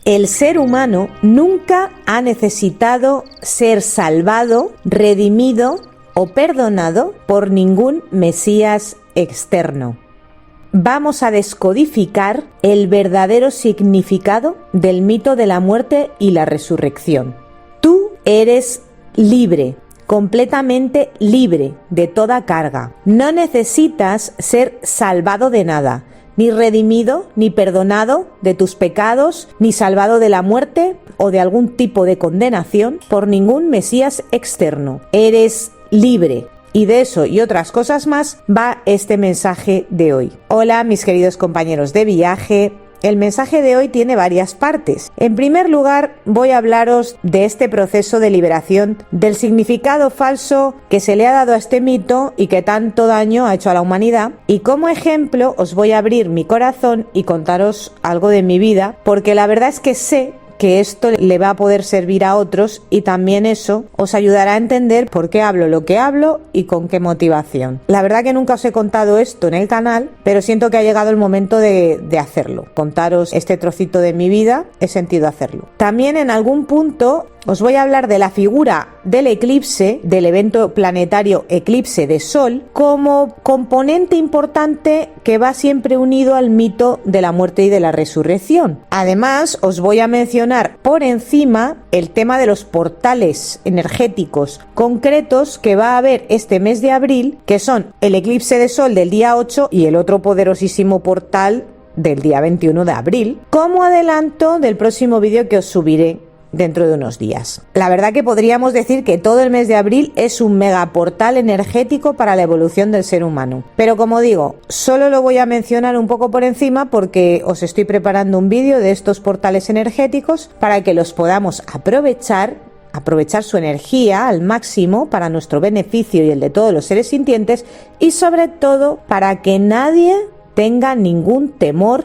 El ser humano nunca ha necesitado ser salvado, redimido o perdonado por ningún Mesías externo. Vamos a descodificar el verdadero significado del mito de la muerte y la resurrección. Tú eres libre, completamente libre de toda carga. No necesitas ser salvado de nada, ni redimido, ni perdonado de tus pecados, ni salvado de la muerte o de algún tipo de condenación por ningún Mesías externo. Eres libre. Y de eso y otras cosas más va este mensaje de hoy. Hola, mis queridos compañeros de viaje. El mensaje de hoy tiene varias partes. En primer lugar, voy a hablaros de este proceso de liberación, del significado falso que se le ha dado a este mito y que tanto daño ha hecho a la humanidad. Y como ejemplo, os voy a abrir mi corazón y contaros algo de mi vida, porque la verdad es que sé que esto le va a poder servir a otros y también eso os ayudará a entender por qué hablo lo que hablo y con qué motivación. La verdad que nunca os he contado esto en el canal, pero siento que ha llegado el momento de hacerlo. Contaros este trocito de mi vida, he sentido hacerlo. También en algún punto os voy a hablar de la figura del eclipse, del evento planetario eclipse de Sol, como componente importante que va siempre unido al mito de la muerte y de la resurrección. Además, os voy a mencionar por encima el tema de los portales energéticos concretos que va a haber este mes de abril, que son el eclipse de Sol del día 8 y el otro poderosísimo portal del día 21 de abril, como adelanto del próximo vídeo que os subiré dentro de unos días. La verdad que podríamos decir que todo el mes de abril es un megaportal energético para la evolución del ser humano. Pero como digo, solo lo voy a mencionar un poco por encima porque os estoy preparando un vídeo de estos portales energéticos para que los podamos aprovechar su energía al máximo para nuestro beneficio y el de todos los seres sintientes y sobre todo para que nadie tenga ningún temor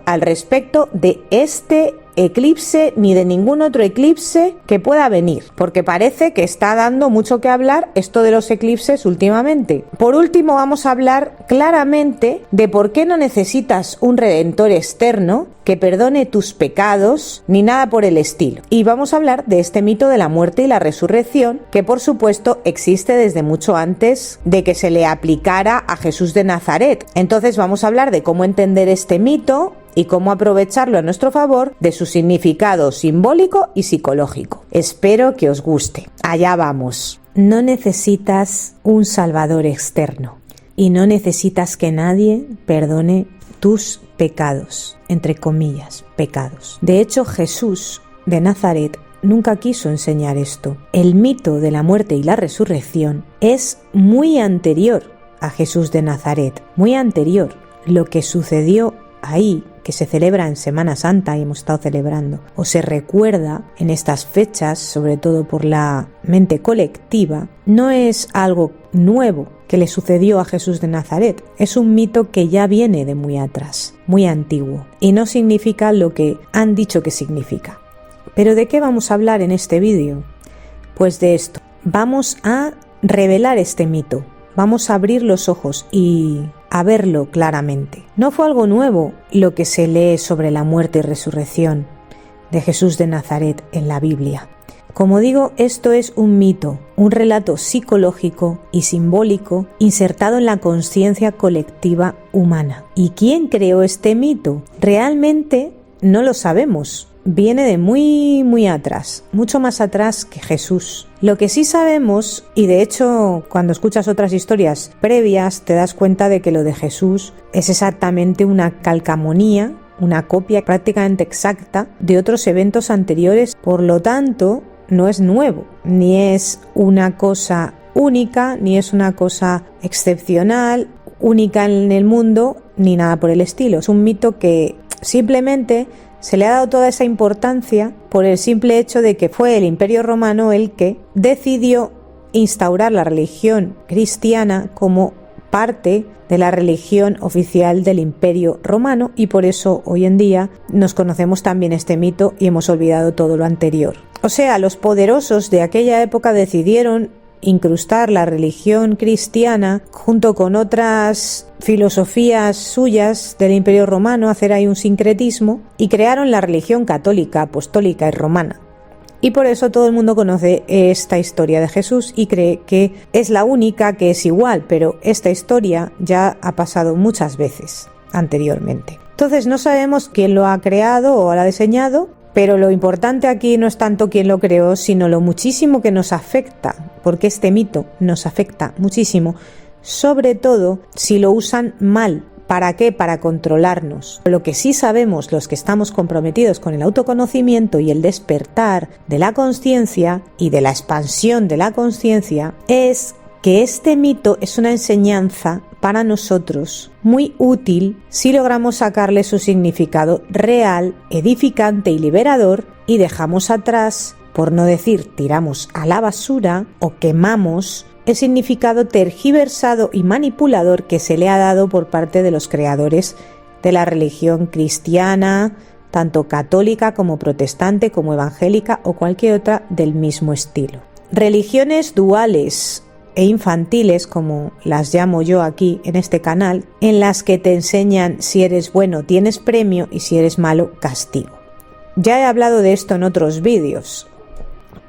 al respecto de este eclipse ni de ningún otro eclipse que pueda venir, porque parece que está dando mucho que hablar esto de los eclipses últimamente. Por último, vamos a hablar claramente de por qué no necesitas un redentor externo que perdone tus pecados ni nada por el estilo. Y vamos a hablar de este mito de la muerte y la resurrección, que por supuesto existe desde mucho antes de que se le aplicara a Jesús de Nazaret. Entonces vamos a hablar de cómo entender este mito y cómo aprovecharlo a nuestro favor, de su significado simbólico y psicológico. Espero que os guste. Allá vamos. No necesitas un salvador externo y no necesitas que nadie perdone tus pecados, entre comillas, pecados. De hecho, Jesús de Nazaret nunca quiso enseñar esto. El mito de la muerte y la resurrección es muy anterior a Jesús de Nazaret, muy anterior. Lo que sucedió ahí, que se celebra en Semana Santa y hemos estado celebrando, o se recuerda en estas fechas, sobre todo por la mente colectiva, no es algo nuevo que le sucedió a Jesús de Nazaret. Es un mito que ya viene de muy atrás, muy antiguo, y no significa lo que han dicho que significa. ¿Pero de qué vamos a hablar en este vídeo? Pues de esto. Vamos a revelar este mito. Vamos a abrir los ojos y a verlo claramente. No fue algo nuevo lo que se lee sobre la muerte y resurrección de Jesús de Nazaret en la Biblia. Como digo, esto es un mito, un relato psicológico y simbólico insertado en la conciencia colectiva humana. ¿Y quién creó este mito? Realmente no lo sabemos. Viene de muy atrás, mucho más atrás que Jesús. Lo que sí sabemos, y de hecho cuando escuchas otras historias previas te das cuenta de que lo de Jesús es exactamente una calcamonía, una copia prácticamente exacta de otros eventos anteriores. Por lo tanto, no es nuevo, ni es una cosa única, ni es una cosa excepcional, única en el mundo, ni nada por el estilo. Es un mito que simplemente se le ha dado toda esa importancia por el simple hecho de que fue el Imperio Romano el que decidió instaurar la religión cristiana como parte de la religión oficial del Imperio Romano, y por eso hoy en día nos conocemos también este mito y hemos olvidado todo lo anterior. O sea, los poderosos de aquella época decidieron incrustar la religión cristiana junto con otras filosofías suyas del Imperio Romano, hacer ahí un sincretismo, y crearon la religión católica, apostólica y romana. Y por eso todo el mundo conoce esta historia de Jesús y cree que es la única que es igual, pero esta historia ya ha pasado muchas veces anteriormente. Entonces no sabemos quién lo ha creado o lo ha diseñado, pero lo importante aquí no es tanto quién lo creó, sino lo muchísimo que nos afecta, porque este mito nos afecta muchísimo, sobre todo si lo usan mal. ¿Para qué? Para controlarnos. Lo que sí sabemos los que estamos comprometidos con el autoconocimiento y el despertar de la conciencia y de la expansión de la conciencia es que este mito es una enseñanza para nosotros muy útil si logramos sacarle su significado real, edificante y liberador y dejamos atrás, por no decir tiramos a la basura o quemamos, el significado tergiversado y manipulador que se le ha dado por parte de los creadores de la religión cristiana, tanto católica como protestante, como evangélica o cualquier otra del mismo estilo. Religiones duales e infantiles, como las llamo yo aquí en este canal, en las que te enseñan si eres bueno tienes premio y si eres malo castigo. Ya he hablado de esto en otros vídeos,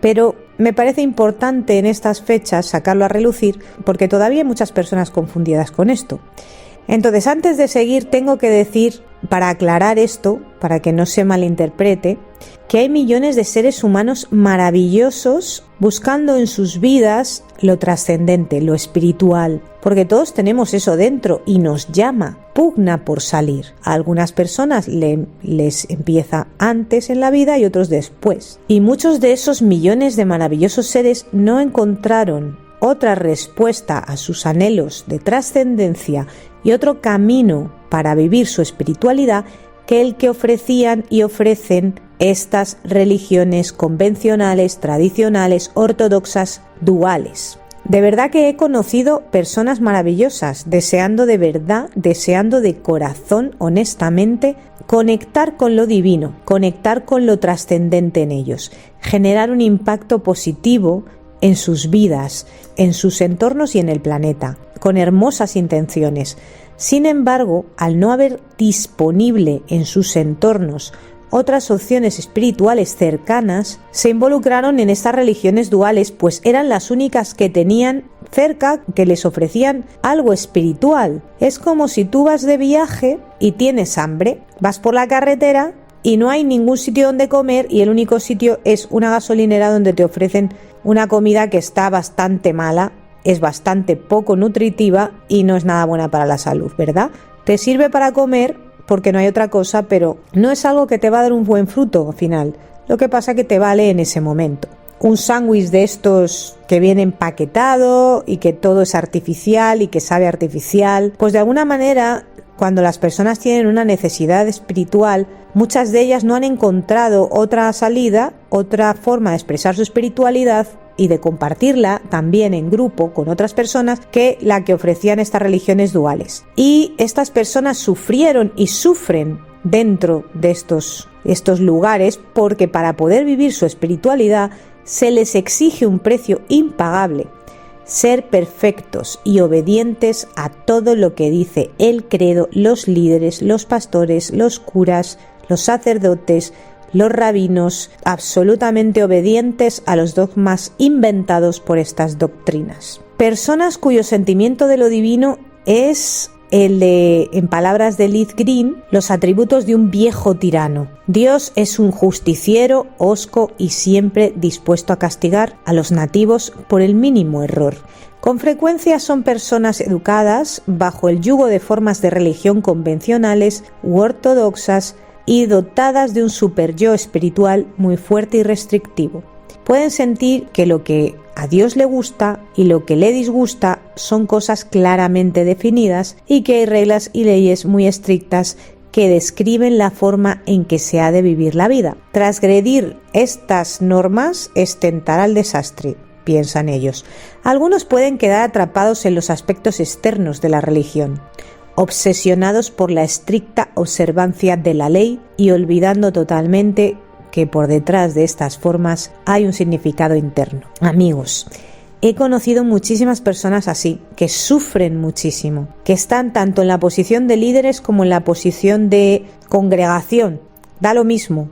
pero me parece importante en estas fechas sacarlo a relucir porque todavía hay muchas personas confundidas con esto. Entonces, antes de seguir, tengo que decir, para aclarar esto, para que no se malinterprete, que hay millones de seres humanos maravillosos buscando en sus vidas lo trascendente, lo espiritual, porque todos tenemos eso dentro y nos llama, pugna por salir. A algunas personas les empieza antes en la vida y otros después. Y muchos de esos millones de maravillosos seres no encontraron otra respuesta a sus anhelos de trascendencia y otro camino para vivir su espiritualidad que el que ofrecían y ofrecen estas religiones convencionales, tradicionales, ortodoxas, duales. De verdad que he conocido personas maravillosas, deseando de verdad, deseando de corazón, honestamente, conectar con lo divino, conectar con lo trascendente en ellos, generar un impacto positivo en sus vidas, en sus entornos y en el planeta, con hermosas intenciones. Sin embargo, al no haber disponible en sus entornos otras opciones espirituales cercanas, se involucraron en estas religiones duales, pues eran las únicas que tenían cerca, que les ofrecían algo espiritual. Es como si tú vas de viaje y tienes hambre, vas por la carretera y no hay ningún sitio donde comer y el único sitio es una gasolinera donde te ofrecen una comida que está bastante mala, es bastante poco nutritiva y no es nada buena para la salud, ¿verdad? Te sirve para comer porque no hay otra cosa, pero no es algo que te va a dar un buen fruto al final. Lo que pasa es que te vale en ese momento. Un sándwich de estos que viene empaquetado y que todo es artificial y que sabe artificial, pues de alguna manera, cuando las personas tienen una necesidad espiritual, muchas de ellas no han encontrado otra salida, otra forma de expresar su espiritualidad y de compartirla también en grupo con otras personas que la que ofrecían estas religiones duales. Y estas personas sufrieron y sufren dentro de estos lugares porque para poder vivir su espiritualidad se les exige un precio impagable: ser perfectos y obedientes a todo lo que dice el credo, los líderes, los pastores, los curas, los sacerdotes, los rabinos, absolutamente obedientes a los dogmas inventados por estas doctrinas. Personas cuyo sentimiento de lo divino es el de, en palabras de Liz Green, los atributos de un viejo tirano. Dios es un justiciero, hosco y siempre dispuesto a castigar a los nativos por el mínimo error. Con frecuencia son personas educadas bajo el yugo de formas de religión convencionales u ortodoxas y dotadas de un super-yo espiritual muy fuerte y restrictivo. Pueden sentir que lo que a Dios le gusta y lo que le disgusta son cosas claramente definidas y que hay reglas y leyes muy estrictas que describen la forma en que se ha de vivir la vida. Transgredir estas normas es tentar al desastre, piensan ellos. Algunos pueden quedar atrapados en los aspectos externos de la religión, obsesionados por la estricta observancia de la ley y olvidando totalmente que por detrás de estas formas hay un significado interno. Amigos, he conocido muchísimas personas así, que sufren muchísimo, que están tanto en la posición de líderes como en la posición de congregación. Da lo mismo.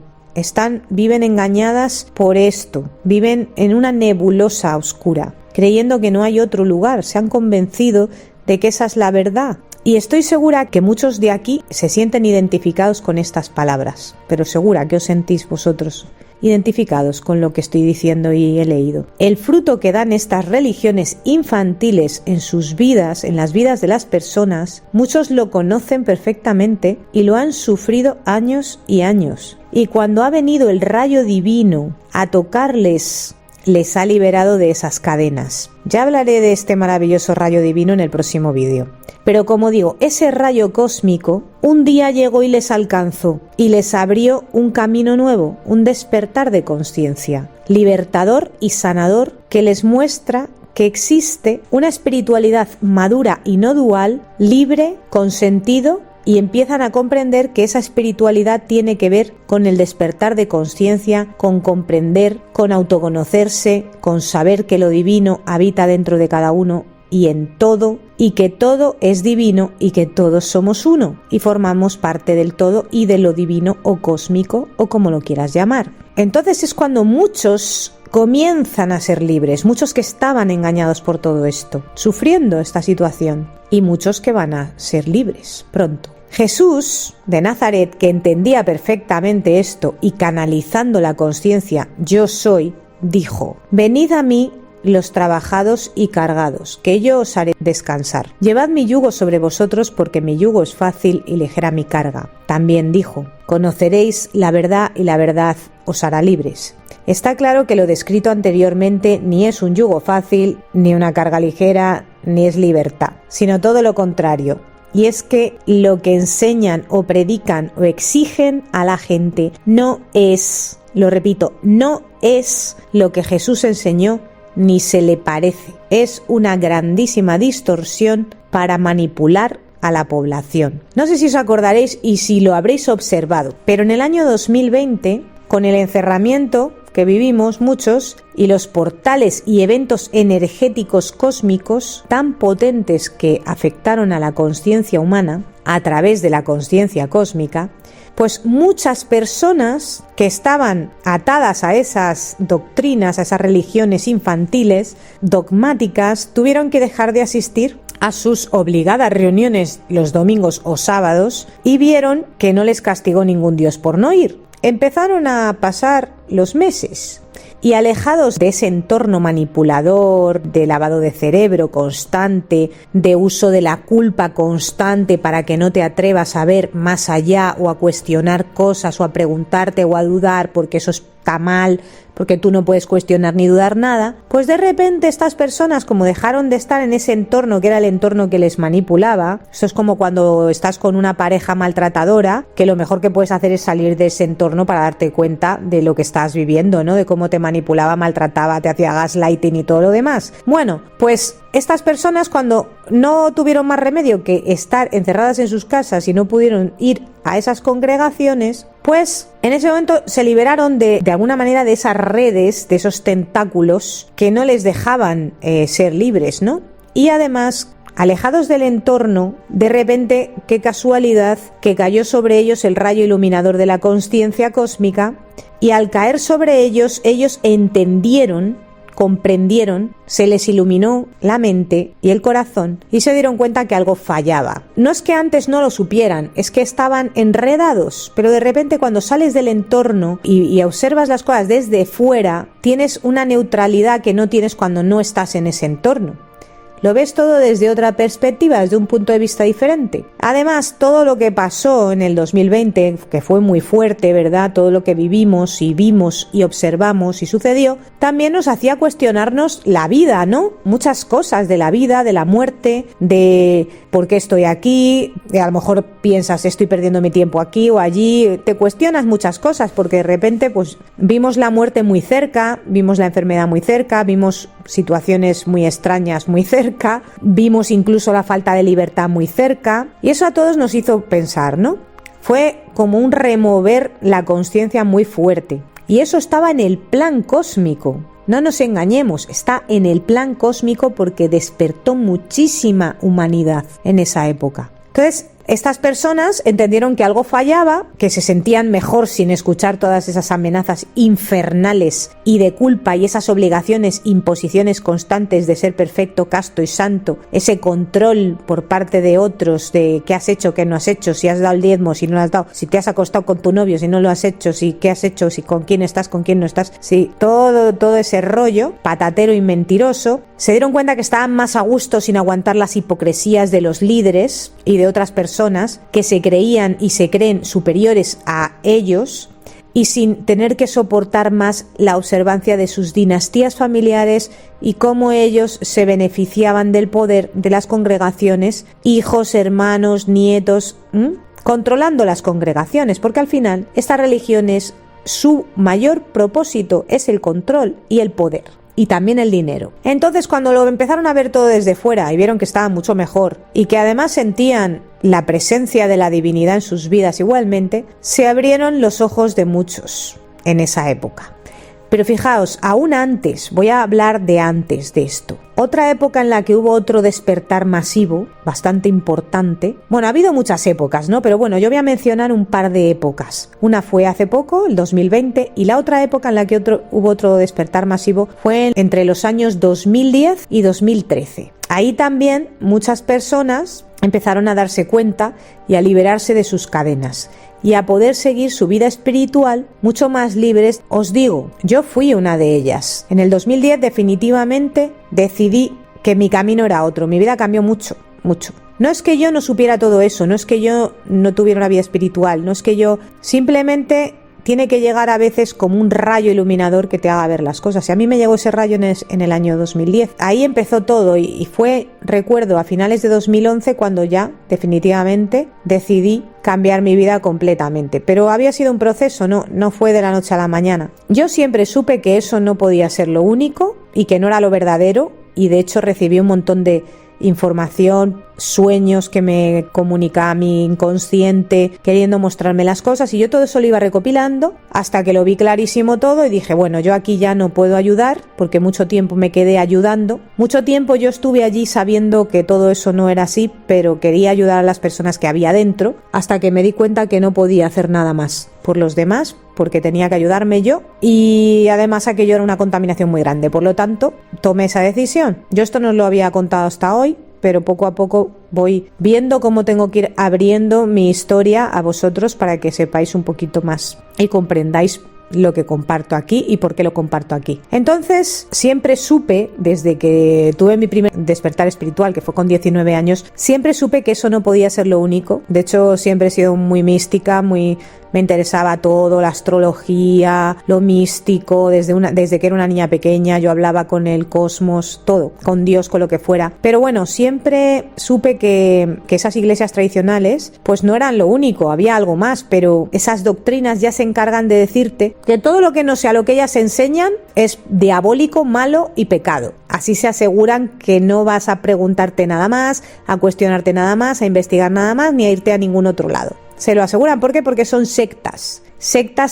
Viven engañadas por esto, viven en una nebulosa oscura, creyendo que no hay otro lugar, se han convencido de que esa es la verdad. Y estoy segura que muchos de aquí se sienten identificados con estas palabras, pero segura que os sentís vosotros identificados con lo que estoy diciendo y he leído. El fruto que dan estas religiones infantiles en sus vidas, en las vidas de las personas, muchos lo conocen perfectamente y lo han sufrido años y años. Y cuando ha venido el rayo divino a tocarles, les ha liberado de esas cadenas. Ya hablaré de este maravilloso rayo divino en el próximo vídeo. Pero como digo, ese rayo cósmico un día llegó y les alcanzó y les abrió un camino nuevo, un despertar de conciencia, libertador y sanador que les muestra que existe una espiritualidad madura y no dual, libre, con sentido, y empiezan a comprender que esa espiritualidad tiene que ver con el despertar de conciencia, con comprender, con autoconocerse, con saber que lo divino habita dentro de cada uno y en todo, y que todo es divino y que todos somos uno y formamos parte del todo y de lo divino o cósmico o como lo quieras llamar. Entonces es cuando muchos comienzan a ser libres, muchos que estaban engañados por todo esto, sufriendo esta situación, y muchos que van a ser libres pronto. Jesús de Nazaret, que entendía perfectamente esto y canalizando la conciencia yo soy, dijo: venid a mí los trabajados y cargados, que yo os haré descansar. Llevad mi yugo sobre vosotros, porque mi yugo es fácil y ligera mi carga. También dijo: conoceréis la verdad y la verdad os hará libres. Está claro que lo descrito anteriormente ni es un yugo fácil, ni una carga ligera, ni es libertad, sino todo lo contrario. Y es que lo que enseñan o predican o exigen a la gente no es, lo repito, no es lo que Jesús enseñó, ni se le parece. Es una grandísima distorsión para manipular a la población. No sé si os acordaréis y si lo habréis observado, pero en el año 2020, con el encerramiento que vivimos muchos y los portales y eventos energéticos cósmicos tan potentes que afectaron a la conciencia humana a través de la conciencia cósmica, pues muchas personas que estaban atadas a esas doctrinas, a esas religiones infantiles, dogmáticas, tuvieron que dejar de asistir a sus obligadas reuniones los domingos o sábados y vieron que no les castigó ningún Dios por no ir. Empezaron a pasar los meses y, alejados de ese entorno manipulador, de lavado de cerebro constante, de uso de la culpa constante para que no te atrevas a ver más allá o a cuestionar cosas o a preguntarte o a dudar porque eso está mal, porque tú no puedes cuestionar ni dudar nada, pues de repente estas personas, como dejaron de estar en ese entorno que era el entorno que les manipulaba, esto es como cuando estás con una pareja maltratadora, que lo mejor que puedes hacer es salir de ese entorno para darte cuenta de lo que estás viviendo, ¿no? De cómo te manipulaba, maltrataba, te hacía gaslighting y todo lo demás. Bueno, pues estas personas, cuando no tuvieron más remedio que estar encerradas en sus casas y no pudieron ir a esas congregaciones, pues en ese momento se liberaron de alguna manera de esas redes, de esos tentáculos que no les dejaban ser libres, ¿no? Y además, alejados del entorno, de repente, qué casualidad, que cayó sobre ellos el rayo iluminador de la conciencia cósmica, y al caer sobre ellos, ellos entendieron, comprendieron, se les iluminó la mente y el corazón y se dieron cuenta que algo fallaba. No es que antes no lo supieran, es que estaban enredados, pero de repente cuando sales del entorno y observas las cosas desde fuera, tienes una neutralidad que no tienes cuando no estás en ese entorno. Lo ves todo desde otra perspectiva, desde un punto de vista diferente. Además, todo lo que pasó en el 2020, que fue muy fuerte, ¿verdad? Todo lo que vivimos y vimos y observamos y sucedió, también nos hacía cuestionarnos la vida, ¿no? Muchas cosas de la vida, de la muerte, de por qué estoy aquí, a lo mejor piensas estoy perdiendo mi tiempo aquí o allí, te cuestionas muchas cosas porque de repente pues vimos la muerte muy cerca, vimos la enfermedad muy cerca, vimos situaciones muy extrañas muy cerca, vimos incluso la falta de libertad muy cerca y eso a todos nos hizo pensar, ¿no? Fue como un remover la conciencia muy fuerte y eso estaba en el plan cósmico. No nos engañemos, está en el plan cósmico porque despertó muchísima humanidad en esa época. Entonces, estas personas entendieron que algo fallaba, que se sentían mejor sin escuchar todas esas amenazas infernales y de culpa y esas obligaciones, imposiciones constantes de ser perfecto, casto y santo, ese control por parte de otros de qué has hecho, qué no has hecho, si has dado el diezmo, si no lo has dado, si te has acostado con tu novio, si no lo has hecho, si qué has hecho, si con quién estás, con quién no estás, si todo ese rollo patatero y mentiroso. Se dieron cuenta que estaban más a gusto sin aguantar las hipocresías de los líderes y de otras personas que se creían y se creen superiores a ellos y sin tener que soportar más la observancia de sus dinastías familiares y cómo ellos se beneficiaban del poder de las congregaciones, hijos, hermanos, nietos, controlando las congregaciones, porque al final estas religiones, su mayor propósito es el control y el poder. Y también el dinero. Entonces, cuando lo empezaron a ver todo desde fuera y vieron que estaba mucho mejor y que además sentían la presencia de la divinidad en sus vidas igualmente, se abrieron los ojos de muchos en esa época. Pero fijaos, aún antes, voy a hablar de antes de esto. Otra época en la que hubo otro despertar masivo, bastante importante. Bueno, ha habido muchas épocas, ¿no? Pero bueno, yo voy a mencionar un par de épocas. Una fue hace poco, el 2020, y la otra época en la que hubo otro despertar masivo fue entre los años 2010 y 2013. Ahí también muchas personas empezaron a darse cuenta y a liberarse de sus cadenas y a poder seguir su vida espiritual mucho más libres. Os digo, yo fui una de ellas. En el 2010 definitivamente decidí que mi camino era otro. Mi vida cambió mucho, mucho. No es que yo no supiera todo eso, no es que yo no tuviera una vida espiritual, no es que yo simplemente... Tiene que llegar a veces como un rayo iluminador que te haga ver las cosas. Y a mí me llegó ese rayo en el año 2010. Ahí empezó todo y fue, recuerdo, a finales de 2011 cuando ya definitivamente decidí cambiar mi vida completamente. Pero había sido un proceso, no fue de la noche a la mañana. Yo siempre supe que eso no podía ser lo único y que no era lo verdadero, y de hecho recibí un montón de información, sueños que me comunicaba mi inconsciente queriendo mostrarme las cosas, y yo todo eso lo iba recopilando hasta que lo vi clarísimo todo y dije, bueno, yo aquí ya no puedo ayudar porque mucho tiempo me quedé ayudando, mucho tiempo yo estuve allí sabiendo que todo eso no era así, pero quería ayudar a las personas que había dentro, hasta que me di cuenta que no podía hacer nada más por los demás porque tenía que ayudarme yo, y además aquello era una contaminación muy grande. Por lo tanto, tomé esa decisión. Yo esto no os lo había contado hasta hoy, pero poco a poco voy viendo cómo tengo que ir abriendo mi historia a vosotros para que sepáis un poquito más y comprendáis lo que comparto aquí y por qué lo comparto aquí. Entonces, siempre supe, desde que tuve mi primer despertar espiritual, que fue con 19 años, siempre supe que eso no podía ser lo único. De hecho, siempre he sido muy mística, me interesaba todo, la astrología, lo místico, desde que era una niña pequeña yo hablaba con el cosmos, todo, con Dios, con lo que fuera. Pero bueno, siempre supe que esas iglesias tradicionales pues no eran lo único, había algo más, pero esas doctrinas ya se encargan de decirte que todo lo que no sea lo que ellas enseñan es diabólico, malo y pecado. Así se aseguran que no vas a preguntarte nada más, a cuestionarte nada más, a investigar nada más, ni a irte a ningún otro lado. Se lo aseguran. ¿Por qué? Porque son sectas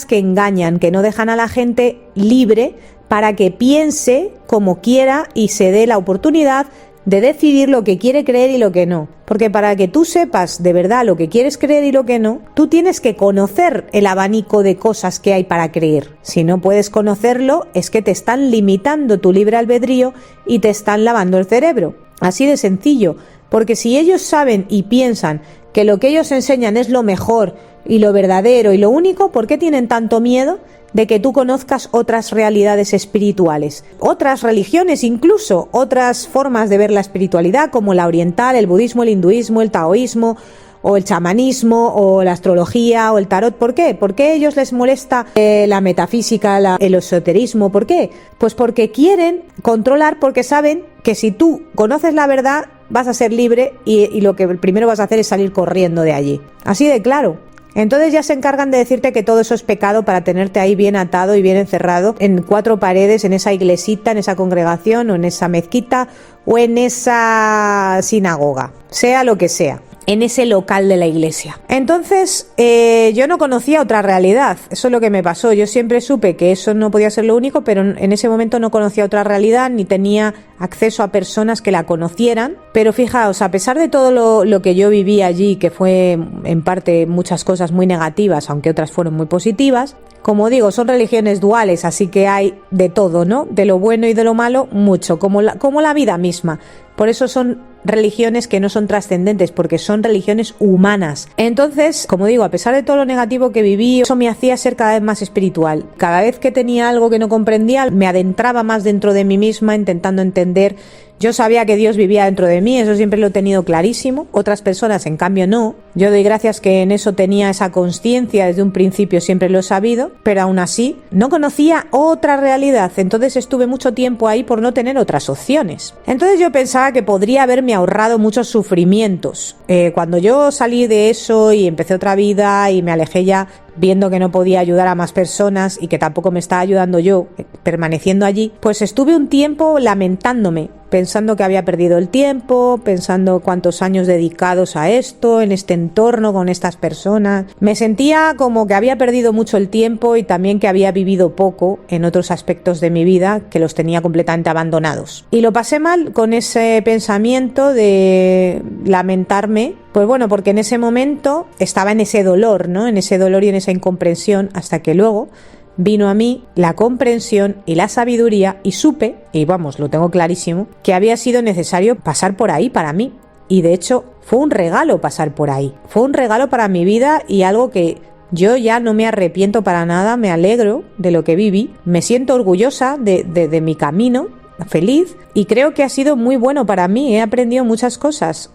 que engañan, que no dejan a la gente libre para que piense como quiera y se dé la oportunidad de decidir lo que quiere creer y lo que no. Porque para que tú sepas de verdad lo que quieres creer y lo que no, tú tienes que conocer el abanico de cosas que hay para creer. Si no puedes conocerlo, es que te están limitando tu libre albedrío y te están lavando el cerebro. Así de sencillo. Porque si ellos saben y piensan que lo que ellos enseñan es lo mejor y lo verdadero y lo único, ¿por qué tienen tanto miedo de que tú conozcas otras realidades espirituales? Otras religiones, incluso otras formas de ver la espiritualidad, como la oriental, el budismo, el hinduismo, el taoísmo, o el chamanismo, o la astrología, o el tarot. ¿Por qué? ¿Por qué a ellos les molesta la metafísica, el esoterismo? ¿Por qué? Pues porque quieren controlar, porque saben que si tú conoces la verdad, vas a ser libre y lo que primero vas a hacer es salir corriendo de allí. Así de claro. Entonces ya se encargan de decirte que todo eso es pecado para tenerte ahí bien atado y bien encerrado en 4 paredes, en esa iglesita, en esa congregación o en esa mezquita o en esa sinagoga, sea lo que sea. en ese local de la iglesia. Entonces, yo no conocía otra realidad, eso es lo que me pasó. Yo siempre supe que eso no podía ser lo único, pero en ese momento no conocía otra realidad, ni tenía acceso a personas que la conocieran. Pero fijaos, a pesar de todo lo que yo viví allí, que fue en parte muchas cosas muy negativas, aunque otras fueron muy positivas, como digo, son religiones duales, así que hay de todo, ¿no? De lo bueno y de lo malo, mucho, como la vida misma. Por eso son religiones que no son trascendentes, porque son religiones humanas. Entonces, como digo, a pesar de todo lo negativo que viví, eso me hacía ser cada vez más espiritual. Cada vez que tenía algo que no comprendía, me adentraba más dentro de mí misma, intentando entender. Yo sabía que Dios vivía dentro de mí, eso siempre lo he tenido clarísimo. Otras personas, en cambio, no. Yo doy gracias que en eso tenía esa conciencia desde un principio, siempre lo he sabido, pero aún así no conocía otra realidad. Entonces estuve mucho tiempo ahí por no tener otras opciones. Entonces yo pensaba que podría haberme ahorrado muchos sufrimientos. Cuando yo salí de eso y empecé otra vida y me alejé ya, viendo que no podía ayudar a más personas y que tampoco me estaba ayudando yo, permaneciendo allí, pues estuve un tiempo lamentándome, pensando que había perdido el tiempo, pensando cuántos años dedicados a esto, en este entorno, con estas personas. Me sentía como que había perdido mucho el tiempo y también que había vivido poco en otros aspectos de mi vida que los tenía completamente abandonados. Y lo pasé mal con ese pensamiento de lamentarme, pues bueno, porque en ese momento estaba en ese dolor, ¿no? En ese dolor y en esa incomprensión, hasta que luego vino a mí la comprensión y la sabiduría y supe, y vamos, lo tengo clarísimo, que había sido necesario pasar por ahí para mí. Y de hecho fue un regalo pasar por ahí, fue un regalo para mi vida y algo que yo ya no me arrepiento para nada, me alegro de lo que viví, me siento orgullosa de mi camino, feliz, y creo que ha sido muy bueno para mí, he aprendido muchas cosas.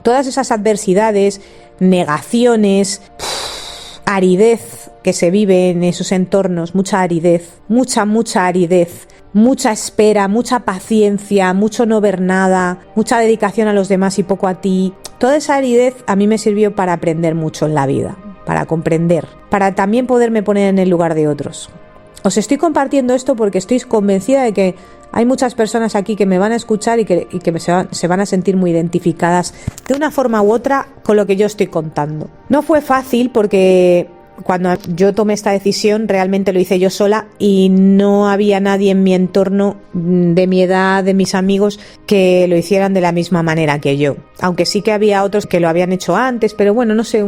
Todas esas adversidades, negaciones, aridez que se vive en esos entornos, mucha aridez, mucha aridez, mucha espera, mucha paciencia, mucho no ver nada, mucha dedicación a los demás y poco a ti. Toda esa aridez a mí me sirvió para aprender mucho en la vida, para comprender, para también poderme poner en el lugar de otros. Os estoy compartiendo esto porque estoy convencida de que hay muchas personas aquí que me van a escuchar y que se van a sentir muy identificadas de una forma u otra con lo que yo estoy contando. No fue fácil porque cuando yo tomé esta decisión realmente lo hice yo sola y no había nadie en mi entorno de mi edad, de mis amigos, que lo hicieran de la misma manera que yo. Aunque sí que había otros que lo habían hecho antes, pero bueno, no sé,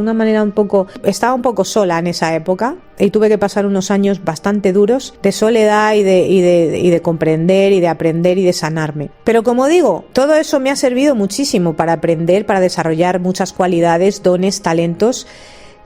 estaba un poco sola en esa época y tuve que pasar unos años bastante duros de soledad y de comprender y de aprender y de sanarme. Pero como digo, todo eso me ha servido muchísimo para aprender, para desarrollar muchas cualidades, dones, talentos,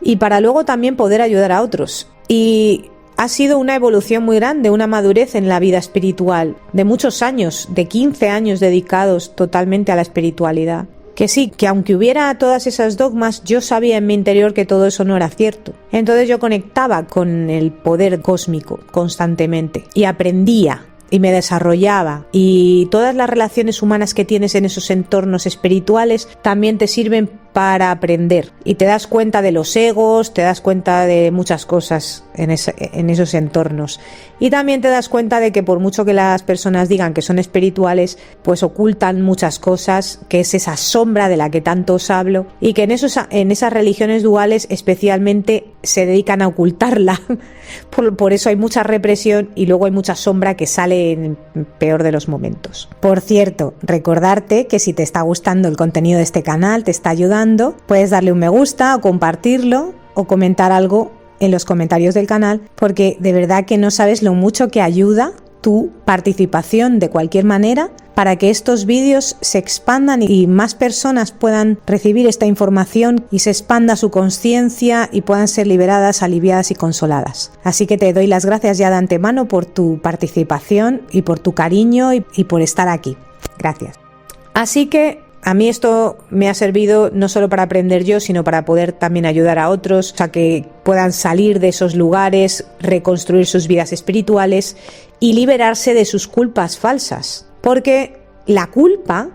y para luego también poder ayudar a otros. Y ha sido una evolución muy grande, una madurez en la vida espiritual, de muchos años, de 15 años dedicados totalmente a la espiritualidad. Que sí, que aunque hubiera todas esas dogmas, yo sabía en mi interior que todo eso no era cierto. Entonces yo conectaba con el poder cósmico constantemente y aprendía y me desarrollaba, y todas las relaciones humanas que tienes en esos entornos espirituales también te sirven para aprender y te das cuenta de los egos, te das cuenta de muchas cosas en esos entornos, y también te das cuenta de que por mucho que las personas digan que son espirituales, pues ocultan muchas cosas, que es esa sombra de la que tanto os hablo, y que en esas religiones duales especialmente se dedican a ocultarla. Por eso hay mucha represión y luego hay mucha sombra que sale en el peor de los momentos. Por cierto, recordarte que si te está gustando el contenido de este canal, te está ayudando, puedes darle un me gusta o compartirlo o comentar algo en los comentarios del canal, porque de verdad que no sabes lo mucho que ayuda tu participación de cualquier manera para que estos vídeos se expandan y más personas puedan recibir esta información y se expanda su conciencia y puedan ser liberadas, aliviadas y consoladas. Así que te doy las gracias ya de antemano por tu participación y por tu cariño y por estar aquí. Gracias. Así que a mí esto me ha servido no solo para aprender yo, sino para poder también ayudar a otros a que puedan salir de esos lugares, reconstruir sus vidas espirituales y liberarse de sus culpas falsas. Porque la culpa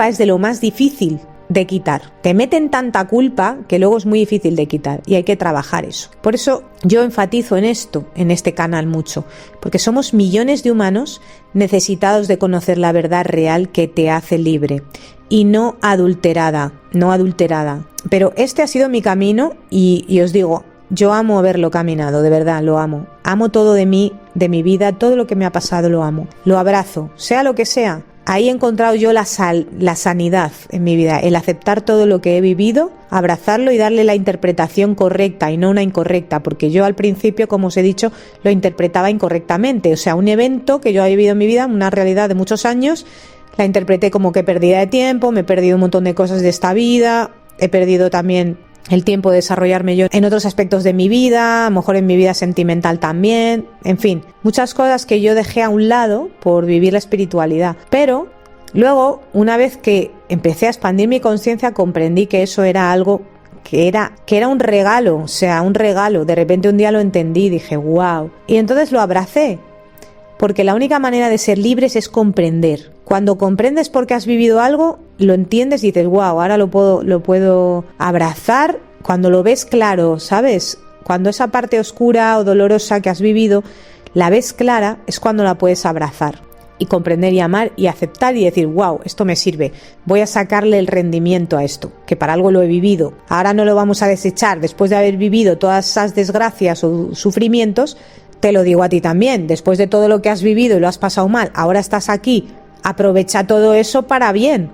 es de lo más difícil de quitar. Te meten tanta culpa que luego es muy difícil de quitar y hay que trabajar eso. Por eso yo enfatizo en esto, en este canal mucho, porque somos millones de humanos necesitados de conocer la verdad real que te hace libre y no adulterada. Pero este ha sido mi camino y os digo, yo amo haberlo caminado, de verdad, lo amo. Amo todo de mí, de mi vida, todo lo que me ha pasado lo amo. Lo abrazo, sea lo que sea. Ahí he encontrado yo la sanidad en mi vida, el aceptar todo lo que he vivido, abrazarlo y darle la interpretación correcta y no una incorrecta, porque yo al principio, como os he dicho, lo interpretaba incorrectamente. O sea, un evento que yo he vivido en mi vida, una realidad de muchos años, la interpreté como que pérdida de tiempo, me he perdido un montón de cosas de esta vida, he perdido también el tiempo de desarrollarme yo en otros aspectos de mi vida, a lo mejor en mi vida sentimental también, en fin, muchas cosas que yo dejé a un lado por vivir la espiritualidad. Pero luego, una vez que empecé a expandir mi conciencia, comprendí que eso era algo que era un regalo, o sea, un regalo. De repente un día lo entendí, dije, wow. Y entonces lo abracé, porque la única manera de ser libres es comprender. Cuando comprendes por qué has vivido algo, lo entiendes y dices, wow, ahora lo puedo abrazar. Cuando lo ves claro, ¿sabes? Cuando esa parte oscura o dolorosa que has vivido la ves clara, es cuando la puedes abrazar y comprender y amar y aceptar y decir, wow, esto me sirve, voy a sacarle el rendimiento a esto, que para algo lo he vivido. Ahora no lo vamos a desechar. Después de haber vivido todas esas desgracias o sufrimientos, te lo digo a ti también, después de todo lo que has vivido y lo has pasado mal, ahora estás aquí, aprovecha todo eso para bien.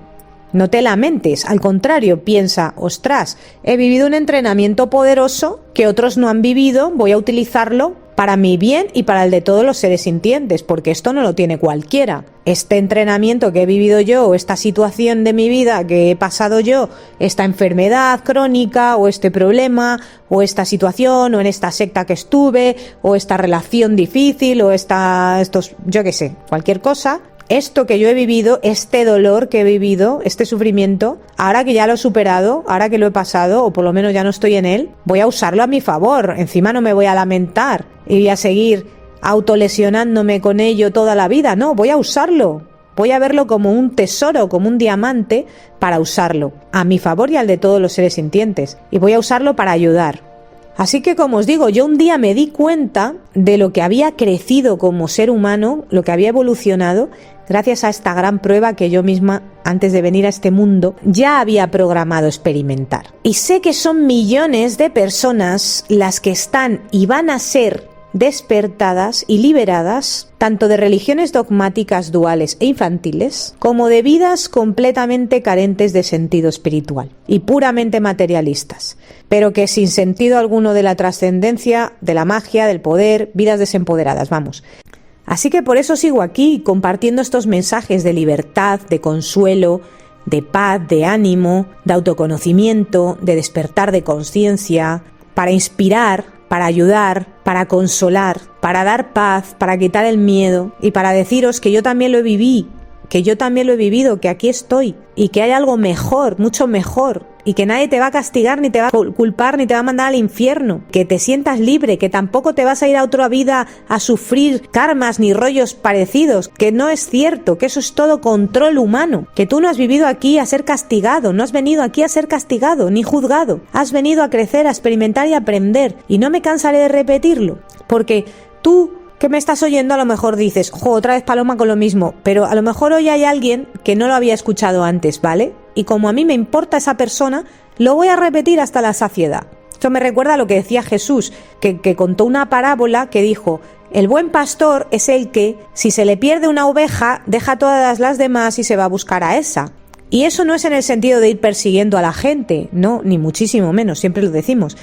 No te lamentes, al contrario, piensa, ostras, he vivido un entrenamiento poderoso que otros no han vivido, voy a utilizarlo para mi bien y para el de todos los seres sintientes, porque esto no lo tiene cualquiera. Este entrenamiento que he vivido yo, o esta situación de mi vida que he pasado yo, esta enfermedad crónica, o este problema, o esta situación, o en esta secta que estuve, o esta relación difícil, o yo qué sé, cualquier cosa. Esto que yo he vivido, este dolor que he vivido, este sufrimiento, ahora que ya lo he superado, ahora que lo he pasado, o por lo menos ya no estoy en él, voy a usarlo a mi favor. Encima no me voy a lamentar y voy a seguir autolesionándome con ello toda la vida. No, voy a usarlo. Voy a verlo como un tesoro, como un diamante, para usarlo a mi favor y al de todos los seres sintientes. Y voy a usarlo para ayudar. Así que, como os digo, yo un día me di cuenta de lo que había crecido como ser humano, lo que había evolucionado, gracias a esta gran prueba que yo misma, antes de venir a este mundo, ya había programado experimentar. Y sé que son millones de personas las que están y van a ser despertadas y liberadas tanto de religiones dogmáticas duales e infantiles como de vidas completamente carentes de sentido espiritual y puramente materialistas, pero que sin sentido alguno de la trascendencia, de la magia, del poder, vidas desempoderadas, vamos. Así que por eso sigo aquí compartiendo estos mensajes de libertad, de consuelo, de paz, de ánimo, de autoconocimiento, de despertar de conciencia, para inspirar, para ayudar, para consolar, para dar paz, para quitar el miedo y para deciros que yo también lo vivido, que aquí estoy y que hay algo mejor, mucho mejor, y que nadie te va a castigar, ni te va a culpar, ni te va a mandar al infierno, que te sientas libre, que tampoco te vas a ir a otra vida a sufrir karmas ni rollos parecidos, que no es cierto, que eso es todo control humano, que tú no has vivido aquí a ser castigado, no has venido aquí a ser castigado ni juzgado, has venido a crecer, a experimentar y a aprender, y no me cansaré de repetirlo, porque tú que me estás oyendo a lo mejor dices, otra vez Paloma con lo mismo, pero a lo mejor hoy hay alguien que no lo había escuchado antes, ¿vale? Y como a mí me importa esa persona, lo voy a repetir hasta la saciedad. Esto me recuerda a lo que decía Jesús, que contó una parábola que dijo, el buen pastor es el que, si se le pierde una oveja, deja todas las demás y se va a buscar a esa. Y eso no es en el sentido de ir persiguiendo a la gente, no, ni muchísimo menos, siempre lo decimos,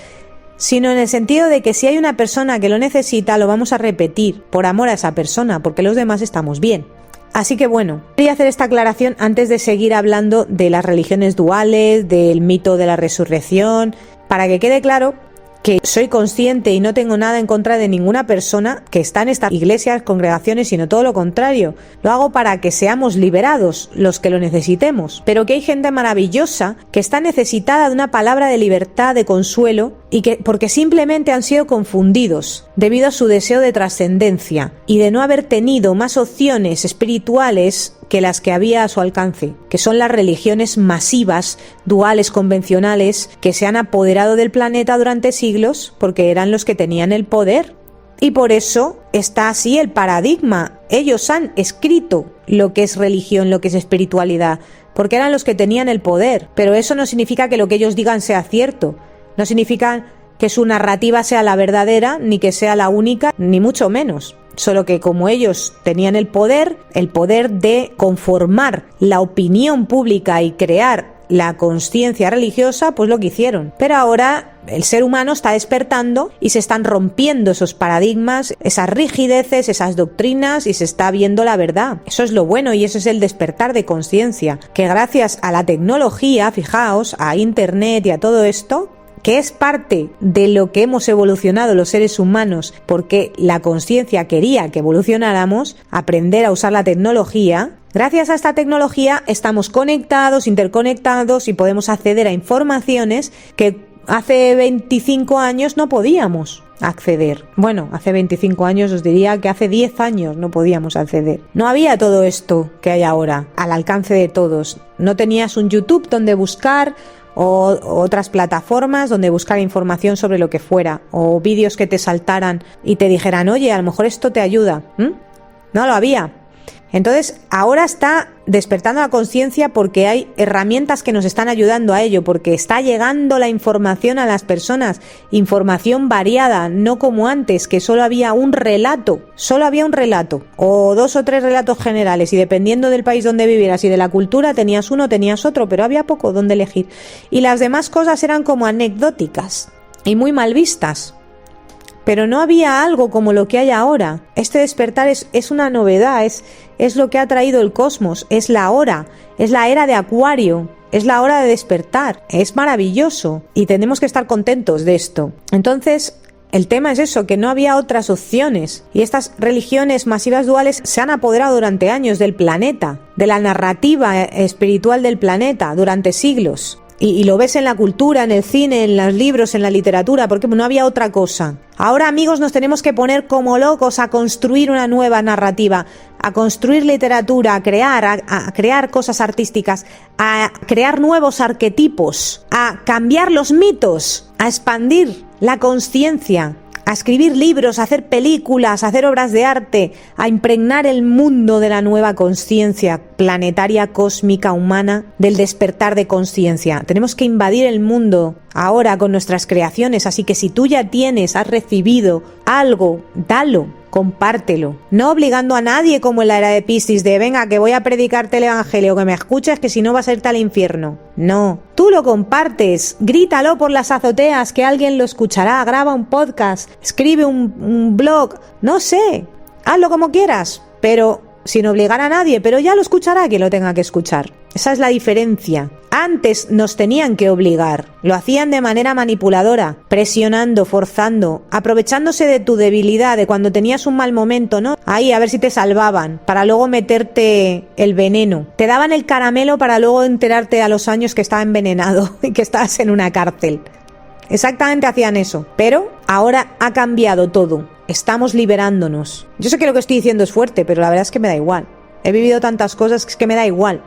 sino en el sentido de que si hay una persona que lo necesita, lo vamos a repetir por amor a esa persona, porque los demás estamos bien. Así que bueno, quería hacer esta aclaración antes de seguir hablando de las religiones duales, del mito de la resurrección, para que quede claro que soy consciente y no tengo nada en contra de ninguna persona que está en estas iglesias, congregaciones, sino todo lo contrario. Lo hago para que seamos liberados los que lo necesitemos, pero que hay gente maravillosa que está necesitada de una palabra de libertad, de consuelo, y que porque simplemente han sido confundidos debido a su deseo de trascendencia y de no haber tenido más opciones espirituales que las que había a su alcance, que son las religiones masivas, duales, convencionales, que se han apoderado del planeta durante siglos porque eran los que tenían el poder. Y por eso está así el paradigma. Ellos han escrito lo que es religión, lo que es espiritualidad, porque eran los que tenían el poder. Pero eso no significa que lo que ellos digan sea cierto. No significa que su narrativa sea la verdadera, ni que sea la única, ni mucho menos. Solo que como ellos tenían el poder de conformar la opinión pública y crear la conciencia religiosa, pues lo que hicieron. Pero ahora el ser humano está despertando y se están rompiendo esos paradigmas, esas rigideces, esas doctrinas, y se está viendo la verdad. Eso es lo bueno y eso es el despertar de conciencia, que gracias a la tecnología, fijaos, a internet y a todo esto, que es parte de lo que hemos evolucionado los seres humanos, porque la conciencia quería que evolucionáramos, aprender a usar la tecnología. Gracias a esta tecnología estamos conectados, interconectados y podemos acceder a informaciones que hace 25 años no podíamos acceder. Bueno, hace 25 años os diría que hace 10 años no podíamos acceder. No había todo esto que hay ahora al alcance de todos. No tenías un YouTube donde buscar o otras plataformas donde buscar información sobre lo que fuera, o vídeos que te saltaran y te dijeran, oye, a lo mejor esto te ayuda. No lo había. Entonces, ahora está despertando la conciencia porque hay herramientas que nos están ayudando a ello, porque está llegando la información a las personas, información variada, no como antes, que solo había un relato, o 2 o 3 relatos generales, y dependiendo del país donde vivieras y de la cultura, tenías uno, tenías otro, pero había poco donde elegir. Y las demás cosas eran como anecdóticas y muy mal vistas. Pero no había algo como lo que hay ahora. Este despertar es una novedad, es lo que ha traído el cosmos, es la hora, es la era de Acuario, es la hora de despertar, es maravilloso y tenemos que estar contentos de esto. Entonces, el tema es eso, que no había otras opciones y estas religiones masivas duales se han apoderado durante años del planeta, de la narrativa espiritual del planeta durante siglos. Y lo ves en la cultura, en el cine, en los libros, en la literatura, porque no había otra cosa. Ahora, amigos, nos tenemos que poner como locos a construir una nueva narrativa, a construir literatura, a crear cosas artísticas, a crear nuevos arquetipos, a cambiar los mitos, a expandir la conciencia, a escribir libros, a hacer películas, a hacer obras de arte, a impregnar el mundo de la nueva conciencia planetaria, cósmica, humana, del despertar de conciencia. Tenemos que invadir el mundo ahora con nuestras creaciones, así que si tú ya has recibido algo, dalo, compártelo. No obligando a nadie como en la era de Piscis de venga que voy a predicarte el evangelio, que me escuches que si no vas a irte al infierno. No, tú lo compartes, grítalo por las azoteas que alguien lo escuchará, graba un podcast, escribe un blog, no sé, hazlo como quieras, pero sin obligar a nadie, pero ya lo escuchará quien lo tenga que escuchar. Esa es la diferencia. Antes nos tenían que obligar, lo hacían de manera manipuladora, presionando, forzando, aprovechándose de tu debilidad, de cuando tenías un mal momento, ¿no? Ahí a ver si te salvaban, para luego meterte el veneno. Te daban el caramelo para luego enterarte a los años que estaba envenenado y que estabas en una cárcel. Exactamente hacían eso, pero ahora ha cambiado todo. Estamos liberándonos. Yo sé que lo que estoy diciendo es fuerte, pero la verdad es que me da igual. He vivido tantas cosas que es que me da igual.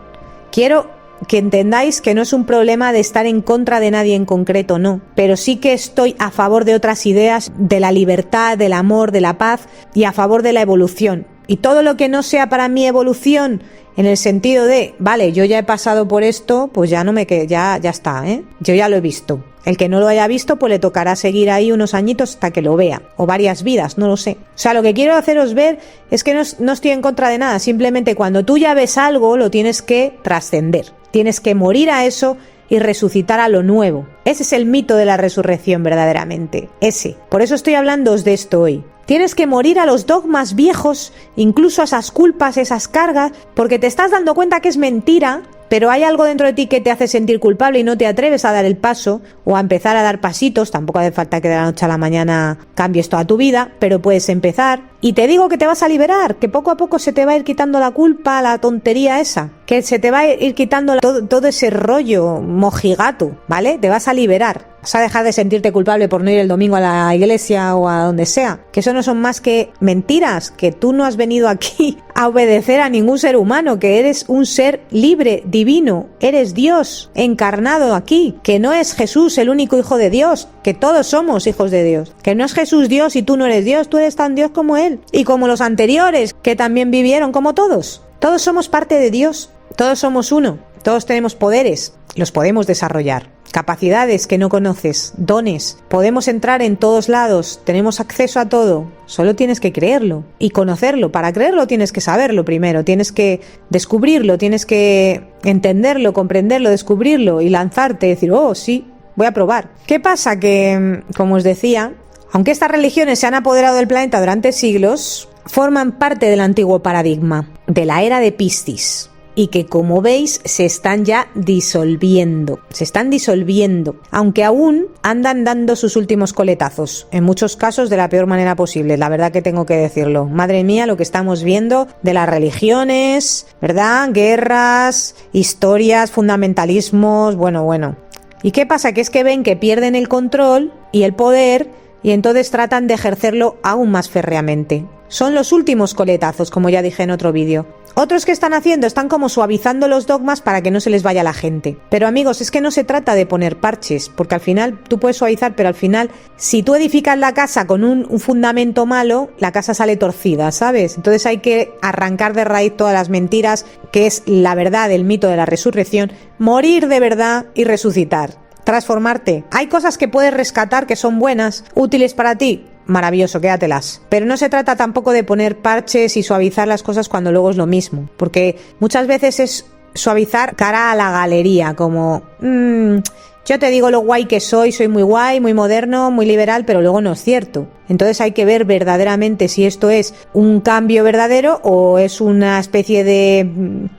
Quiero que entendáis que no es un problema de estar en contra de nadie en concreto, no. Pero sí que estoy a favor de otras ideas, de la libertad, del amor, de la paz y a favor de la evolución. Y todo lo que no sea para mi evolución, en el sentido de, vale, yo ya he pasado por esto, pues ya no me ya está, yo ya lo he visto. El que no lo haya visto, pues le tocará seguir ahí unos añitos hasta que lo vea, o varias vidas, no lo sé. O sea, lo que quiero haceros ver es que no estoy en contra de nada, simplemente cuando tú ya ves algo, lo tienes que trascender. Tienes que morir a eso y resucitar a lo nuevo. Ese es el mito de la resurrección verdaderamente, ese. Por eso estoy hablándoos de esto hoy. Tienes que morir a los dogmas viejos, incluso a esas culpas, esas cargas, porque te estás dando cuenta que es mentira, pero hay algo dentro de ti que te hace sentir culpable y no te atreves a dar el paso, o a empezar a dar pasitos. Tampoco hace falta que de la noche a la mañana cambies toda tu vida, pero puedes empezar. Y te digo que te vas a liberar, que poco a poco se te va a ir quitando la culpa, la tontería esa, que se te va a ir quitando todo ese rollo mojigato, ¿vale? Te vas a liberar. Vas a dejar de sentirte culpable por no ir el domingo a la iglesia o a donde sea. Que eso no son más que mentiras, que tú no has venido aquí a obedecer a ningún ser humano, que eres un ser libre, divino, eres Dios encarnado aquí, que no es Jesús el único hijo de Dios, que todos somos hijos de Dios, que no es Jesús Dios y tú no eres Dios, tú eres tan Dios como Él, y como los anteriores, que también vivieron como todos. Todos somos parte de Dios, todos somos uno, todos tenemos poderes, los podemos desarrollar. Capacidades que no conoces, dones, podemos entrar en todos lados, tenemos acceso a todo, solo tienes que creerlo y conocerlo. Para creerlo tienes que saberlo primero, tienes que descubrirlo, tienes que entenderlo, comprenderlo, descubrirlo y lanzarte y decir, oh sí, voy a probar. ¿Qué pasa? Que, como os decía, aunque estas religiones se han apoderado del planeta durante siglos, forman parte del antiguo paradigma, de la era de Piscis. Y que, como veis, se están ya disolviendo. Se están disolviendo, aunque aún andan dando sus últimos coletazos, en muchos casos de la peor manera posible, la verdad que tengo que decirlo. Madre mía, lo que estamos viendo de las religiones, ¿verdad? Guerras, historias, fundamentalismos, bueno. ¿Y qué pasa? Que es que ven que pierden el control y el poder y entonces tratan de ejercerlo aún más férreamente. Son los últimos coletazos, como ya dije en otro vídeo. Otros que están haciendo, están como suavizando los dogmas para que no se les vaya la gente. Pero amigos, es que no se trata de poner parches, porque al final tú puedes suavizar, pero al final, si tú edificas la casa con un fundamento malo, la casa sale torcida, ¿sabes? Entonces hay que arrancar de raíz todas las mentiras, que es la verdad del mito de la resurrección, morir de verdad y resucitar. Transformarte. Hay cosas que puedes rescatar que son buenas, útiles para ti. Maravilloso, quédatelas. Pero no se trata tampoco de poner parches y suavizar las cosas cuando luego es lo mismo. Porque muchas veces es suavizar cara a la galería, como... yo te digo lo guay que soy muy guay, muy moderno, muy liberal, pero luego no es cierto. Entonces hay que ver verdaderamente si esto es un cambio verdadero o es una especie de...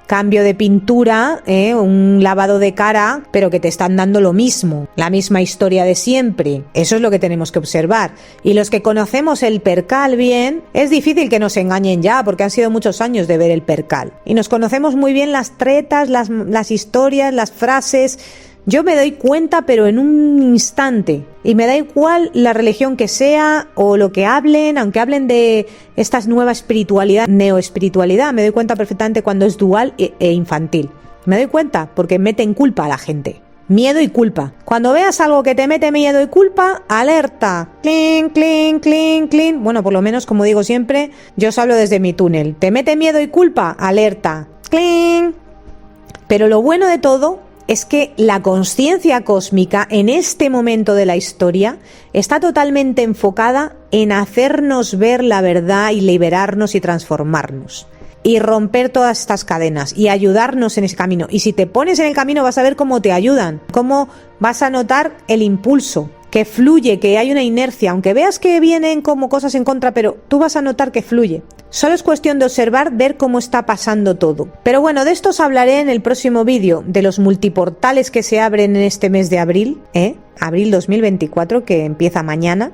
cambio de pintura, un lavado de cara, pero que te están dando lo mismo, la misma historia de siempre. Eso es lo que tenemos que observar. Y los que conocemos el percal bien, es difícil que nos engañen ya, porque han sido muchos años de ver el percal. Y nos conocemos muy bien las tretas, las historias, las frases. Yo me doy cuenta, pero en un instante. Y me da igual la religión que sea o lo que hablen, aunque hablen de esta nueva espiritualidad, neoespiritualidad, me doy cuenta perfectamente cuando es dual e infantil. Me doy cuenta porque meten culpa a la gente. Miedo y culpa. Cuando veas algo que te mete miedo y culpa, alerta. Clink, clink, clink, clink. Bueno, por lo menos, como digo siempre, yo os hablo desde mi túnel. ¿Te mete miedo y culpa? Alerta. Clink. Pero lo bueno de todo es que la consciencia cósmica en este momento de la historia está totalmente enfocada en hacernos ver la verdad y liberarnos y transformarnos y romper todas estas cadenas y ayudarnos en ese camino. Y si te pones en el camino vas a ver cómo te ayudan, cómo vas a notar el impulso, que fluye, que hay una inercia, aunque veas que vienen como cosas en contra, pero tú vas a notar que fluye. Solo es cuestión de observar, ver cómo está pasando todo. Pero bueno, de esto os hablaré en el próximo vídeo, de los multiportales que se abren en este mes de abril, abril 2024, que empieza mañana.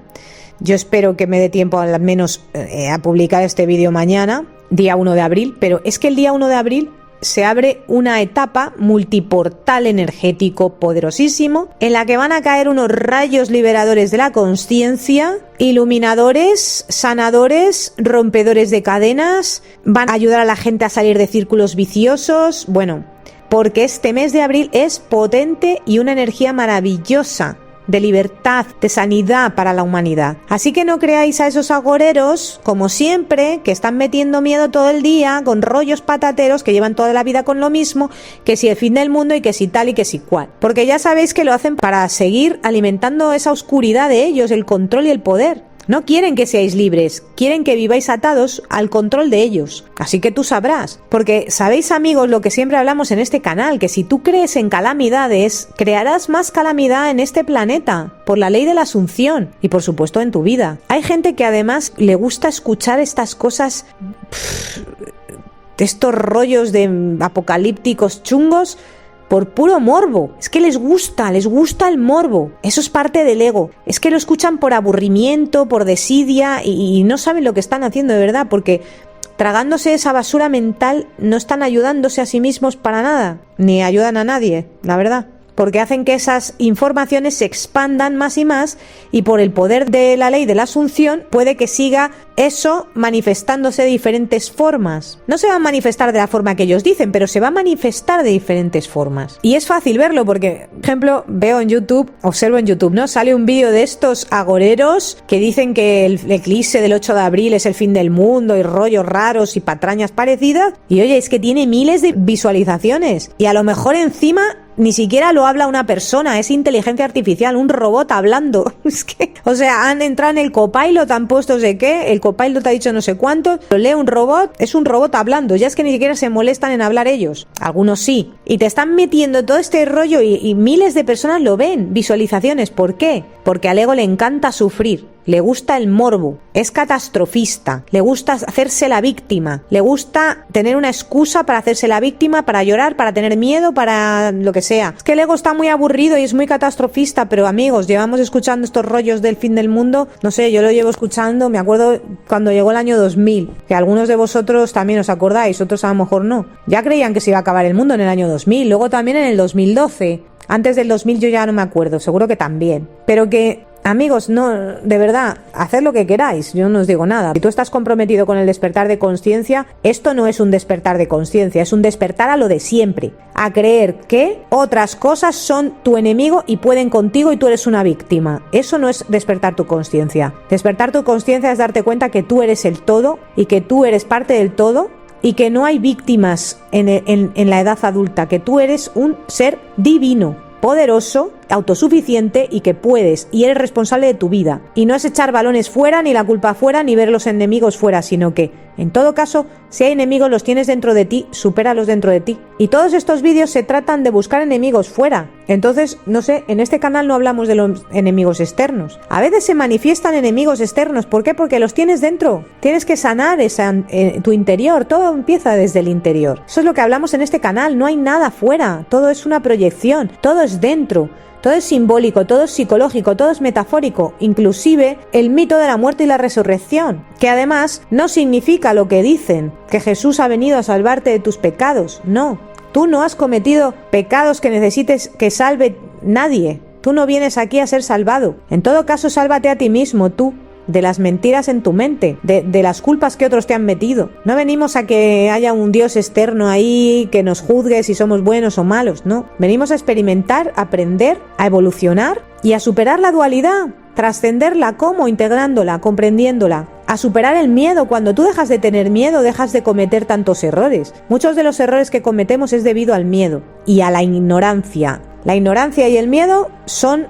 Yo espero que me dé tiempo al menos a publicar este vídeo mañana, día 1 de abril, pero es que el día 1 de abril se abre una etapa multiportal energético poderosísimo en la que van a caer unos rayos liberadores de la consciencia, iluminadores, sanadores, rompedores de cadenas, van a ayudar a la gente a salir de círculos viciosos, bueno, porque este mes de abril es potente y una energía maravillosa de libertad, de sanidad para la humanidad. Así que no creáis a esos agoreros, como siempre, que están metiendo miedo todo el día, con rollos patateros, que llevan toda la vida con lo mismo, que si el fin del mundo y que si tal y que si cual. Porque ya sabéis que lo hacen para seguir alimentando esa oscuridad de ellos, el control y el poder. No quieren que seáis libres, quieren que viváis atados al control de ellos. Así que tú sabrás, porque sabéis amigos lo que siempre hablamos en este canal, que si tú crees en calamidades, crearás más calamidad en este planeta, por la ley de la asunción y por supuesto en tu vida. Hay gente que además le gusta escuchar estas cosas, de estos rollos de apocalípticos chungos, por puro morbo. Es que les gusta el morbo. Eso es parte del ego. Es que lo escuchan por aburrimiento, por desidia y no saben lo que están haciendo de verdad, porque tragándose esa basura mental no están ayudándose a sí mismos para nada, ni ayudan a nadie, la verdad. Porque hacen que esas informaciones se expandan más y más y por el poder de la ley de la asunción puede que siga eso manifestándose de diferentes formas. No se va a manifestar de la forma que ellos dicen, pero se va a manifestar de diferentes formas. Y es fácil verlo porque, por ejemplo, veo en YouTube, observo en YouTube, ¿no? Sale un vídeo de estos agoreros que dicen que el eclipse del 8 de abril es el fin del mundo y rollos raros y patrañas parecidas. Y oye, es que tiene miles de visualizaciones y a lo mejor encima ni siquiera lo habla una persona, es inteligencia artificial, un robot hablando. Es que, o sea, han entrado en el Copilot, han puesto sé qué, el Copilot ha dicho no sé cuánto, lo lee un robot, es un robot hablando, ya es que ni siquiera se molestan en hablar ellos, algunos sí. Y te están metiendo todo este rollo y miles de personas lo ven, visualizaciones, ¿por qué? Porque al ego le encanta sufrir. Le gusta el morbo, es catastrofista, le gusta hacerse la víctima, le gusta tener una excusa para hacerse la víctima, para llorar, para tener miedo, para lo que sea. Es que el ego está muy aburrido y es muy catastrofista, pero amigos, llevamos escuchando estos rollos del fin del mundo, no sé, yo lo llevo escuchando, me acuerdo cuando llegó el año 2000, que algunos de vosotros también os acordáis, otros a lo mejor no. Ya creían que se iba a acabar el mundo en el año 2000, luego también en el 2012. Antes del 2000 yo ya no me acuerdo, seguro que también. Pero que, amigos, no, de verdad, haced lo que queráis, yo no os digo nada. Si tú estás comprometido con el despertar de conciencia, esto no es un despertar de conciencia, es un despertar a lo de siempre. A creer que otras cosas son tu enemigo y pueden contigo y tú eres una víctima. Eso no es despertar tu conciencia. Despertar tu conciencia es darte cuenta que tú eres el todo y que tú eres parte del todo. Y que no hay víctimas en la edad adulta, que tú eres un ser divino, poderoso, autosuficiente y que puedes y eres responsable de tu vida. Y no es echar balones fuera, ni la culpa fuera, ni ver los enemigos fuera, sino que, en todo caso, si hay enemigos los tienes dentro de ti, supéralos dentro de ti. Y todos estos vídeos se tratan de buscar enemigos fuera. Entonces, no sé, en este canal no hablamos de los enemigos externos. A veces se manifiestan enemigos externos. ¿Por qué? Porque los tienes dentro. Tienes que sanar tu interior. Todo empieza desde el interior. Eso es lo que hablamos en este canal. No hay nada fuera. Todo es una proyección. Todo es dentro. Todo es simbólico, todo es psicológico, todo es metafórico, inclusive el mito de la muerte y la resurrección, que además no significa lo que dicen, que Jesús ha venido a salvarte de tus pecados. No, tú no has cometido pecados que necesites que salve nadie. Tú no vienes aquí a ser salvado. En todo caso, sálvate a ti mismo, tú, de las mentiras en tu mente, de las culpas que otros te han metido. No venimos a que haya un Dios externo ahí que nos juzgue si somos buenos o malos, no. Venimos a experimentar, a aprender, a evolucionar y a superar la dualidad, trascenderla. ¿Cómo? Integrándola, comprendiéndola. A superar el miedo. Cuando tú dejas de tener miedo, dejas de cometer tantos errores. Muchos de los errores que cometemos es debido al miedo y a la ignorancia. La ignorancia y el miedo son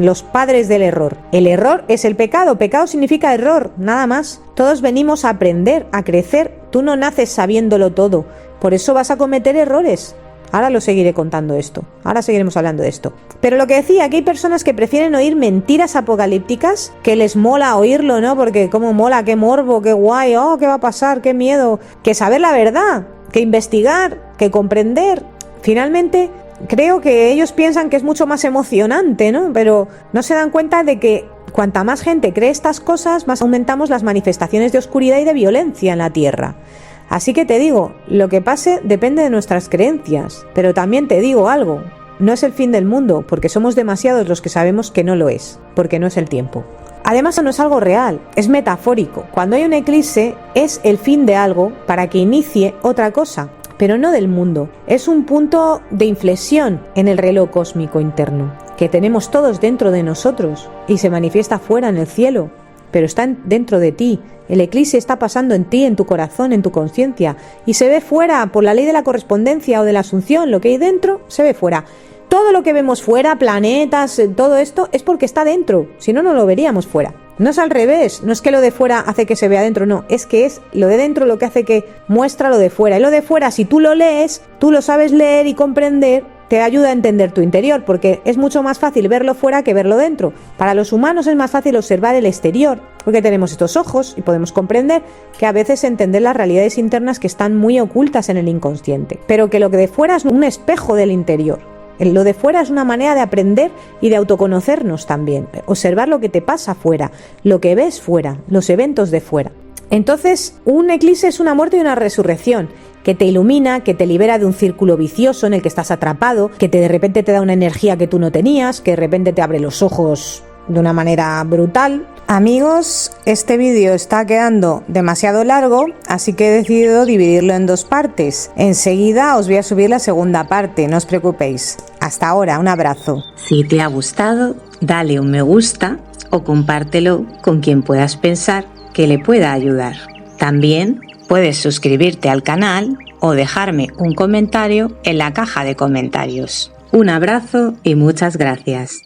los padres del error. El error es el pecado. Pecado significa error, nada más. Todos venimos a aprender, a crecer. Tú no naces sabiéndolo todo. Por eso vas a cometer errores. Ahora lo seguiré contando esto. Ahora seguiremos hablando de esto. Pero lo que decía, que hay personas que prefieren oír mentiras apocalípticas, que les mola oírlo, ¿no? Porque cómo mola, qué morbo, qué guay, oh, qué va a pasar, qué miedo. Que saber la verdad, que investigar, que comprender. Finalmente, creo que ellos piensan que es mucho más emocionante, ¿no? Pero no se dan cuenta de que cuanta más gente cree estas cosas, más aumentamos las manifestaciones de oscuridad y de violencia en la Tierra. Así que te digo, lo que pase depende de nuestras creencias. Pero también te digo algo, no es el fin del mundo, porque somos demasiados los que sabemos que no lo es, porque no es el tiempo. Además, no es algo real, es metafórico. Cuando hay un eclipse, es el fin de algo para que inicie otra cosa. Pero no del mundo. Es un punto de inflexión en el reloj cósmico interno, que tenemos todos dentro de nosotros y se manifiesta fuera en el cielo, pero está dentro de ti. El eclipse está pasando en ti, en tu corazón, en tu conciencia, y se ve fuera por la ley de la correspondencia o de la asunción. Lo que hay dentro se ve fuera. Todo lo que vemos fuera, planetas, todo esto, es porque está dentro. Si no, no lo veríamos fuera. No es al revés, no es que lo de fuera hace que se vea dentro, no, es que es lo de dentro lo que hace que muestra lo de fuera. Y lo de fuera, si tú lo lees, tú lo sabes leer y comprender, te ayuda a entender tu interior, porque es mucho más fácil verlo fuera que verlo dentro. Para los humanos es más fácil observar el exterior, porque tenemos estos ojos y podemos comprender que a veces entender las realidades internas que están muy ocultas en el inconsciente, pero que lo que de fuera es un espejo del interior. Lo de fuera es una manera de aprender y de autoconocernos también, observar lo que te pasa fuera, lo que ves fuera, los eventos de fuera. Entonces, un eclipse es una muerte y una resurrección, que te ilumina, que te libera de un círculo vicioso en el que estás atrapado, que de repente te da una energía que tú no tenías, que de repente te abre los ojos de una manera brutal. Amigos, este vídeo está quedando demasiado largo, así que he decidido dividirlo en 2 partes. Enseguida os voy a subir la segunda parte, no os preocupéis. Hasta ahora, un abrazo. Si te ha gustado, dale un me gusta o compártelo con quien puedas pensar que le pueda ayudar. También puedes suscribirte al canal o dejarme un comentario en la caja de comentarios. Un abrazo y muchas gracias.